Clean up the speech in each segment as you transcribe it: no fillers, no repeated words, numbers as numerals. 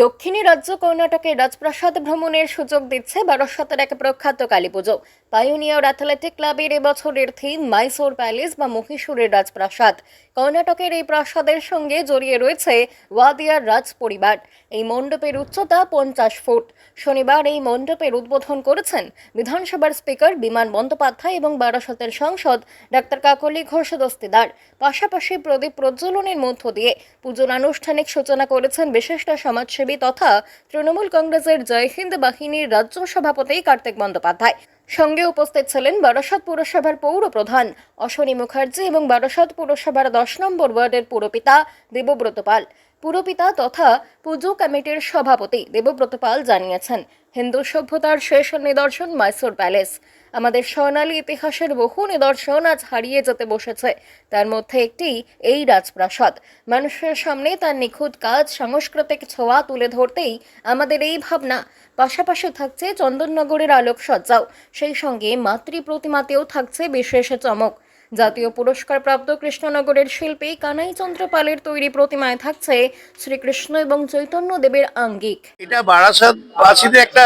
দক্ষিণী রাজ্য কর্ণাটকের রাজপ্রাসাদ ভ্রমণের সুযোগ দিচ্ছে বারাসতের এক প্রখ্যাত কালীপুজো। পাইওনিয়ার অ্যাথলেটিক ক্লাবের এবছরের থিম মাইসোর প্যালেস বা মহীশূরের রাজপ্রাসাদ। কর্ণাটকের এই প্রাসাদের সঙ্গে জড়িয়ে রয়েছে ওয়াদিয়ার রাজ পরিবার। এই মণ্ডপের উচ্চতা 50 ফুট। শনিবার এই মণ্ডপের উদ্বোধন করেছেন বিধানসভার স্পিকার বিমান বন্দ্যোপাধ্যায় এবং বারাসতের সাংসদ ডাক্তার কাকলি ঘোষ দস্তিদার। পাশাপাশি প্রদীপ প্রজ্বলনের মধ্য দিয়ে পুজোর আনুষ্ঠানিক সূচনা করেছেন বিশিষ্ট সমাজসেবী তথা তৃণমূল কংগ্রেসের জয় হিন্দ বাহিনীর রাজ্য সভাপতি কার্তিক বন্দ্যোপাধ্যায়। সঙ্গে উপস্থিত ছিলেন বারাসত পুরসভার পৌর প্রধান অশ্বনী মুখার্জি এবং বারাসত পুরসভার 10 নম্বর ওয়ার্ডের পুরপিতা দেবব্রত পাল। পুরপিতা তথা পুজো কমিটির সভাপতি দেবব্রত পাল জানিয়েছেন, হিন্দু সভ্যতার শেষ নিদর্শন মাইসোর প্যালেস। আমাদের স্বর্ণালী ইতিহাসের বহু নিদর্শন আজ হারিয়ে যেতে বসেছে, তার মধ্যে একটি এই রাজপ্রাসাদ। মানুষের সামনে তার নিখুঁত কাজ, সাংস্কৃতিক ছোঁয়া তুলে ধরতেই আমাদের এই ভাবনা। পাশাপাশি থাকছে চন্দননগরের আলোকসজ্জাও, সেই সঙ্গে মাতৃ প্রতিমাতেও থাকছে বিশেষ চমক। জাতীয় পুরস্কারপ্রাপ্ত কৃষ্ণনগরের শিল্পী কানাই চন্দ্র পালের তৈরি প্রতিমায় থাকছে শ্রীকৃষ্ণ এবং চৈতন্য দেবের আঙ্গিক। এটা বারাসাতবাসীদের একটা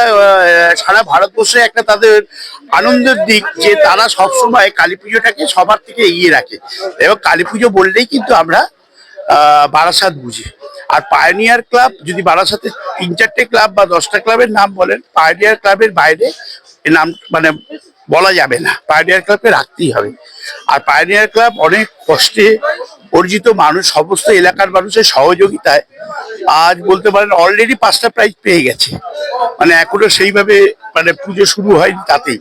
সারা ভারতবর্ষে একটা তাদের আনন্দের দিক যে তারা সবসময় কালী পুজোটাকে সবার থেকে এগিয়ে রাখে, এবং কালী পুজো বললেই কিন্তু আমরা বারাসাত বুঝি। আর পায়োনিয়ার ক্লাব, যদি বারাসাতে 3-4টে ক্লাব বা 10টা ক্লাবের নাম বলেন, পায়োনিয়ার ক্লাবের বাইরে এ নাম মানে বলা যাবে না, পায়োনিয়ার ক্লাবকে রাখতেই হবে। আর পায়োনিয়ার ক্লাব অনেক কষ্টে অর্জিত মানুষ, সমস্ত এলাকার মানুষের সহযোগিতায় আজ বলতে পারেন অলরেডি 5টা প্রাইজ পেয়ে গেছে। মানে এখনো সেইভাবে পুজো শুরু হয়নি, তাতেই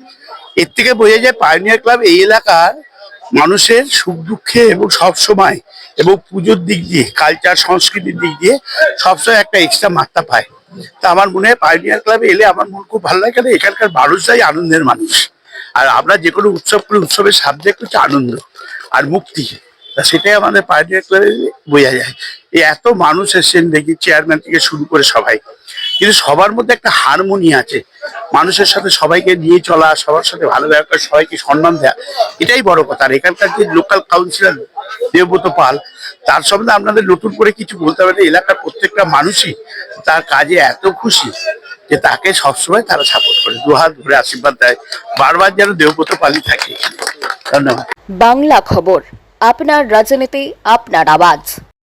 এর থেকে বোঝা যায় পায়োনিয়ার ক্লাব এই এলাকার মানুষের সুখ দুঃখে এবং সব সময় এবং পুজোর দিক দিয়ে, কালচার সংস্কৃতির দিক দিয়ে সবসময় একটা এক্সট্রা মাত্রা পায়। তা আমার মনে হয় পায়োনিয়ার ক্লাবে এলে আমার মন খুব ভালো লাগে, কারণ এখানকার মানুষরাই আনন্দের মানুষ। আর আমরা যে কোনো উৎসব করি, উৎসবের সাবজেক্ট হচ্ছে আনন্দ আর মুক্তি। তা সেটাই আমাদের পায়োনিয়ার ক্লাবে বোঝা যায়। এই এত মানুষ এসেছেন দেখি, চেয়ারম্যান থেকে শুরু করে সবাই, কিন্তু সবার মধ্যে একটা হারমোনি আছে। মানুষের সাথে সবাইকে নিয়ে চলা, সবার সাথে ভালো ব্যবহার, সবাইকে সম্মান দেওয়া, এটাই বড় কথা। আর এখানকার যে লোকাল কাউন্সিলর দেবব্রত পাল, তার সম্বন্ধে আপনাদের নতুন করে কিছু বলতে হবে না। এলাকার প্রত্যেকটা মানুষই তার কাজে এত খুশি যে তাকে সবসময় তারা সাপোর্ট করে, দুহাত ধরে আশীর্বাদ দেয়, বারবার যেন দেবব্রত পালই থাকে। ধন্যবাদ। বাংলা খবর, আপনার রাজনীতি, আপনার আওয়াজ।